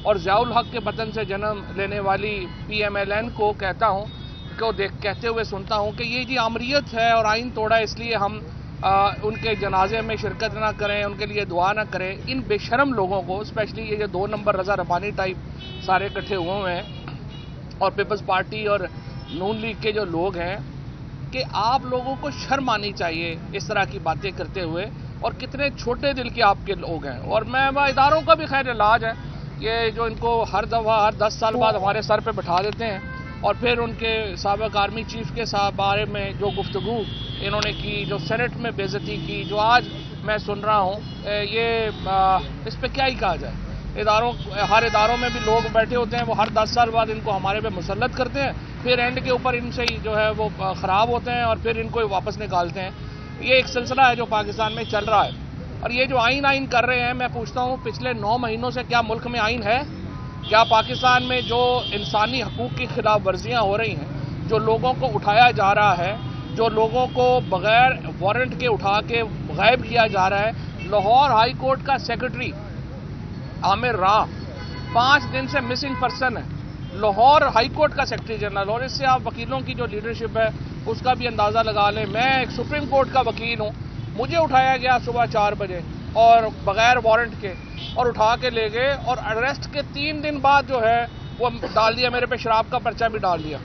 اور ضیاء الحق کے وطن سے جنم لینے والی PMLN کو کہتا ہوں کہتے ہوئے سنتا ہوں کہ یہ جی آمریت ہے اور آئین توڑا اس لیے ہم ان کے جنازے میں شرکت نہ کریں، ان کے لیے دعا نہ کریں۔ ان بے شرم لوگوں کو، اسپیشلی یہ جو 2 نمبر رضا ربانی ٹائپ سارے اکٹھے ہوئے ہوئے ہیں اور پیپلز پارٹی اور نون لیگ کے جو لوگ ہیں، کہ آپ لوگوں کو شرم آنی چاہیے اس طرح کی باتیں کرتے ہوئے، اور کتنے چھوٹے دل کے آپ کے لوگ ہیں۔ اور میں اداروں کا بھی خیر علاج ہے، یہ جو ان کو ہر دفعہ ہر 10 سال بعد ہمارے سر پہ بٹھا دیتے ہیں اور پھر ان کے سابق آرمی چیف کے بارے میں جو گفتگو انہوں نے کی، جو سینٹ میں بے عزتی کی، جو آج میں سن رہا ہوں، یہ اس پہ کیا ہی کہا جائے۔ ہر اداروں میں بھی لوگ بیٹھے ہوتے ہیں، وہ ہر 10 سال بعد ان کو ہمارے پہ مسلط کرتے ہیں، پھر اینڈ کے اوپر ان سے ہی جو ہے وہ خراب ہوتے ہیں اور پھر ان کو واپس نکالتے ہیں۔ یہ ایک سلسلہ ہے جو پاکستان میں چل رہا ہے۔ اور یہ جو آئین کر رہے ہیں، میں پوچھتا ہوں پچھلے 9 مہینوں سے کیا ملک میں آئین ہے؟ کیا پاکستان میں جو انسانی حقوق کی خلاف ورزیاں ہو رہی ہیں، جو لوگوں کو اٹھایا جا رہا ہے، جو لوگوں کو بغیر وارنٹ کے اٹھا کے غائب کیا جا رہا ہے، لاہور ہائی کورٹ کا سیکرٹری عامر راہ 5 دن سے مسنگ پرسن ہے، لاہور ہائی کورٹ کا سیکرٹری جنرل۔ اور اس سے آپ وکیلوں کی جو لیڈرشپ ہے اس کا بھی اندازہ لگا لیں۔ میں ایک سپریم کورٹ کا وکیل ہوں، مجھے اٹھایا گیا صبح 4 بجے اور بغیر وارنٹ کے، اور اٹھا کے لے گئے، اور اریسٹ کے 3 دن بعد جو ہے وہ ڈال دیا، میرے پہ شراب کا پرچہ بھی ڈال دیا۔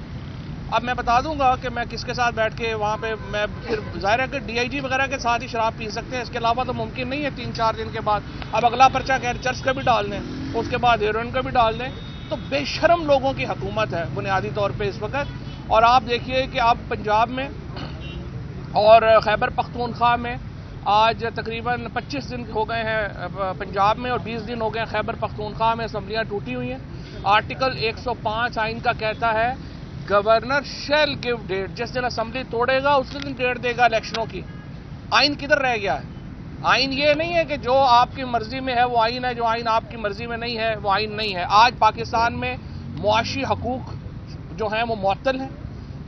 اب میں بتا دوں گا کہ میں کس کے ساتھ بیٹھ کے وہاں پہ، میں پھر ظاہر ہے کہ DIG وغیرہ کے ساتھ ہی شراب پی سکتے ہیں، اس کے علاوہ تو ممکن نہیں ہے 3-4 دن کے بعد۔ اب اگلا پرچہ خیر چرچ کا بھی ڈال دیں، اس کے بعد ہیروئن کا بھی ڈال دیں۔ تو بے شرم لوگوں کی حکومت ہے بنیادی طور پہ اس وقت۔ اور آپ دیکھیے کہ اب پنجاب میں اور خیبر پختونخوا میں آج تقریباً 25 دن ہو گئے ہیں پنجاب میں، اور 20 دن ہو گئے ہیں خیبر پختونخوا میں، اسمبلیاں ٹوٹی ہوئی ہیں۔ آرٹیکل 105 آئین کا کہتا ہے گورنر شیل گیو ڈیٹ، جس دن اسمبلی توڑے گا اس دن ڈیٹ دے گا الیکشنوں کی۔ آئین کدھر رہ گیا ہے؟ آئین یہ نہیں ہے کہ جو آپ کی مرضی میں ہے وہ آئین ہے، جو آئین آپ کی مرضی میں نہیں ہے وہ آئین نہیں ہے۔ آج پاکستان میں معاشی حقوق جو ہیں وہ معطل ہیں،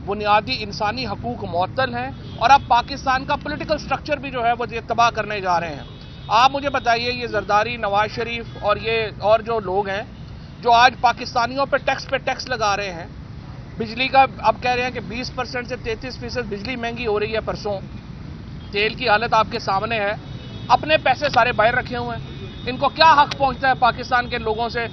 بنیادی انسانی حقوق معطل ہیں، اور اب پاکستان کا پولیٹیکل سٹرکچر بھی جو ہے وہ تباہ کرنے جا رہے ہیں۔ آپ مجھے بتائیے، یہ زرداری، نواز شریف اور جو لوگ ہیں جو آج پاکستانیوں پہ ٹیکس لگا رہے ہیں، بجلی کا اب کہہ رہے ہیں کہ 20% سے 33% بجلی مہنگی ہو رہی ہے پرسوں، تیل کی حالت آپ کے سامنے ہے، اپنے پیسے سارے باہر رکھے ہوئے ہیں۔ ان کو کیا حق پہنچتا ہے پاکستان کے لوگوں سے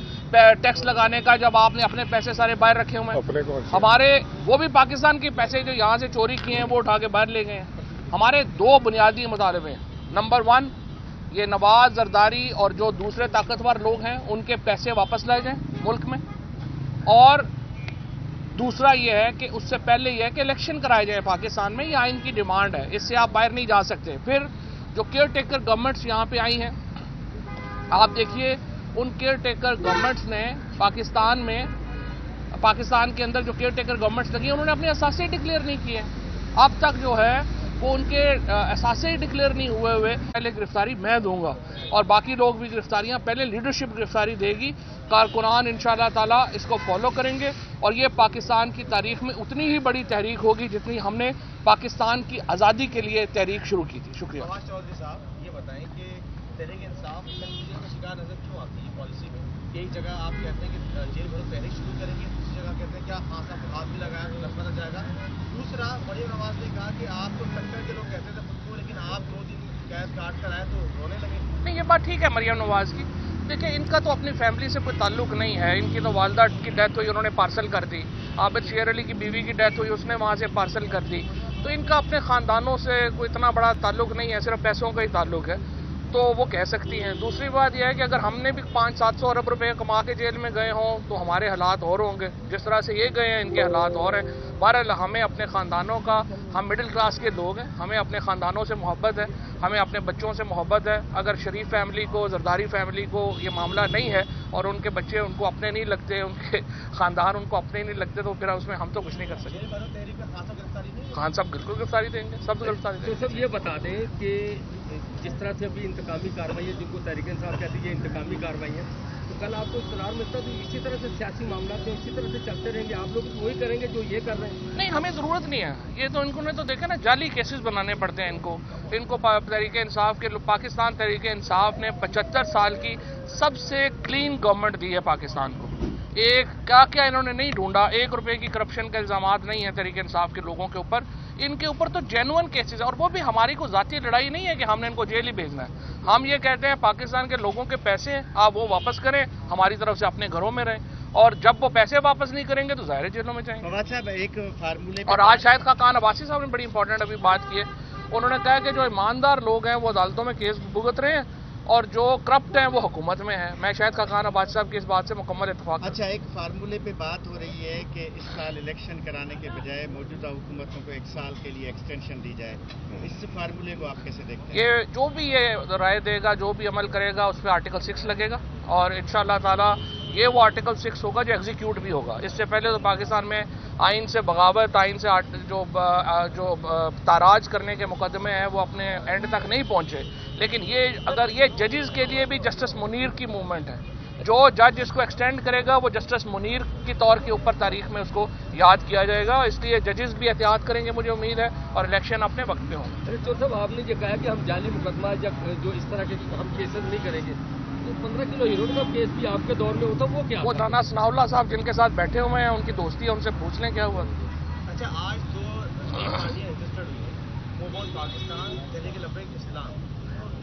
ٹیکس لگانے کا جب آپ نے اپنے پیسے سارے باہر رکھے ہوئے ہیں؟ ہمارے وہ بھی پاکستان کے پیسے جو یہاں سے چوری کیے ہیں وہ اٹھا کے باہر لے گئے ہیں۔ ہمارے 2 بنیادی مطالبے ہیں۔ نمبر 1، یہ نواز، زرداری اور جو دوسرے طاقتور لوگ ہیں ان کے پیسے واپس لائے جائیں ملک میں، اور دوسرا یہ ہے کہ اس سے پہلے یہ ہے کہ الیکشن کرائے جائیں پاکستان میں۔ یہ آئین کی ڈیمانڈ ہے، اس سے آپ باہر نہیں جا سکتے۔ پھر جو کیئر ٹیکر گورنمنٹس یہاں پہ آئی ہیں، آپ دیکھیے ان کیئر ٹیکر گورنمنٹس نے پاکستان کے اندر جو کیئر ٹیکر گورنمنٹس لگی ہیں، انہوں نے اپنے اثاثے ڈکلیئر نہیں کیے۔ اب تک جو ہے وہ ان کے اثاثے ڈکلیئر نہیں ہوئے پہلے گرفتاری میں دوں گا، اور باقی لوگ بھی گرفتاریاں پہلے لیڈرشپ گرفتاری دے گی۔ کارکنان انشاءاللہ تعالیٰ اس کو فالو کریں گے، اور یہ پاکستان کی تاریخ میں اتنی ہی بڑی تحریک ہوگی جتنی ہم نے پاکستان کی آزادی کے لیے تحریک شروع کی تھی۔ شکریہ۔ نواز چودھری صاحب، یہ بتائیں کہ تحریک انصاف تنقیدوں کا شکار نظر کیوں آتی ہے پالیسی میں؟ ایک جگہ آپ کہتے ہیں کہ جیل بھرو تحریک شروع کریں گے، دوسری جگہ کہتے ہیں کیا خان صاحب کو ہاتھ بھی لگایا تو رکھا جائے گا۔ دوسرا، مریم نواز نے کہا کہ آپ تو ٹکر کے لوگ کہتے تھے خود کو، لیکن آپ 2 دن قید کاٹ کر آئے تو رونے لگے۔ نہیں، یہ بات ٹھیک ہے مریم نواز کی۔ دیکھیں، ان کا تو اپنی فیملی سے کوئی تعلق نہیں ہے۔ ان کی تو والدہ کی ڈیتھ ہوئی، انہوں نے پارسل کر دی۔ عابد شیر علی کی بیوی کی ڈیتھ ہوئی، اس نے وہاں سے پارسل کر دی۔ تو ان کا اپنے خاندانوں سے کوئی اتنا بڑا تعلق نہیں ہے، صرف پیسوں کا ہی تعلق ہے، تو وہ کہہ سکتی ہیں۔ دوسری بات یہ ہے کہ اگر ہم نے بھی 500-700 ارب روپے کما کے جیل میں گئے ہوں تو ہمارے حالات اور ہوں گے، جس طرح سے یہ گئے ہیں ان کے حالات اور ہیں۔ بہرحال ہمیں اپنے خاندانوں کا، ہم مڈل کلاس کے لوگ ہیں، ہمیں اپنے خاندانوں سے محبت ہے، ہمیں اپنے بچوں سے محبت ہے۔ اگر شریف فیملی کو، زرداری فیملی کو یہ معاملہ نہیں ہے اور ان کے بچے ان کو اپنے نہیں لگتے، ان کے خاندان ان کو اپنے نہیں لگتے، تو پھر اس میں ہم تو کچھ نہیں کر سکتے۔ خان صاحب بالکل گرفتاری دیں گے، سب گرفتاری دیں گے۔ تو سب یہ بتا دیں کہ جس طرح سے ابھی انتقامی کارروائی ہے، جن کو تحریک انصاف کہتی ہے یہ انتقامی کارروائی ہے، تو کل آپ کو اقرار ملتا تو اسی طرح سے سیاسی معاملات میں اسی طرح سے چلتے رہیں گے، آپ لوگ وہی کریں گے جو یہ کر رہے ہیں؟ نہیں، ہمیں ضرورت نہیں ہے، یہ تو ان کو نے تو دیکھا نا، جعلی کیسز بنانے پڑتے ہیں ان کو تحریک انصاف کے پاکستان تحریک انصاف نے 75 سال کی سب سے کلین گورنمنٹ دی ہے پاکستان کو. ایک کیا انہوں نے نہیں ڈھونڈا، 1 روپے کی کرپشن کے الزامات نہیں ہیں تحریک انصاف کے لوگوں کے اوپر. ان کے اوپر تو جینوئن کیسز ہے، اور وہ بھی ہماری کو ذاتی لڑائی نہیں ہے کہ ہم نے ان کو جیل ہی بھیجنا ہے. ہم یہ کہتے ہیں پاکستان کے لوگوں کے پیسے ہیں، آپ وہ واپس کریں، ہماری طرف سے اپنے گھروں میں رہیں، اور جب وہ پیسے واپس نہیں کریں گے تو ظاہر جیلوں میں جائیں گے. فواد صاحب ایک فارمولے اور آج شاہد خاقان عباسی صاحب نے بڑی امپورٹنٹ ابھی بات کی ہے. انہوں نے کہا کہ جو ایماندار لوگ ہیں وہ عدالتوں میں کیس بھگت رہے ہیں اور جو کرپٹ ہیں وہ حکومت میں ہیں. میں شاہد خاقان عباسی صاحب کی اس بات سے مکمل اتفاق کرتا ہوں. اچھا، ایک فارمولے پہ بات ہو رہی ہے کہ اس سال الیکشن کرانے کے بجائے موجودہ حکومتوں کو 1 سال کے لیے ایکسٹینشن دی جائے، اس فارمولے کو آپ کیسے دیکھتے ہیں؟ یہ جو بھی یہ رائے دے گا، جو بھی عمل کرے گا، اس پہ آرٹیکل 6 لگے گا، اور انشاءاللہ تعالی یہ وہ آرٹیکل 6 ہوگا جو ایگزیکیوٹ بھی ہوگا. اس سے پہلے تو پاکستان میں آئین سے بغاوت، آئین سے جو تاراج کرنے کے مقدمے ہیں وہ اپنے اینڈ تک نہیں پہنچے. لیکن اگر یہ ججز کے لیے بھی جسٹس منیر کی موومنٹ ہے، جو جج اس کو ایکسٹینڈ کرے گا وہ جسٹس منیر کی طور کے اوپر تاریخ میں اس کو یاد کیا جائے گا. اس لیے ججز بھی احتیاط کریں گے، مجھے امید ہے، اور الیکشن اپنے وقت پہ ہوں گے. چور صاحب، آپ نے یہ کہا کہ ہم جعلی مقدمہ جو اس طرح کے ہم کیسز نہیں کریں گے، تو 15 کلو ہیروئن کا کیس بھی آپ کے دور میں ہوتا وہ کیا؟ وہ رانا ثناء اللہ صاحب جن کے ساتھ بیٹھے ہوئے ہیں، ان کی دوستی ہے، ان سے پوچھ لیں کیا ہوا. اچھا، آج جو پارٹیاں رجسٹرڈ ہوئی ہیں، مومون پاکستان، تحریک لبیک اسلام،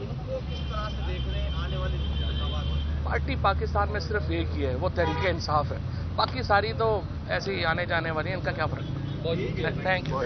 ان کو کس طرح سے دیکھ رہے ہیں آنے والی انتخابات؟ پارٹی پاکستان میں صرف ایک ہی ہے، وہ تحریک انصاف ہے. باقی ساری تو ایسے ہی آنے جانے والی ہیں، ان کا کیا فرق. Thank you.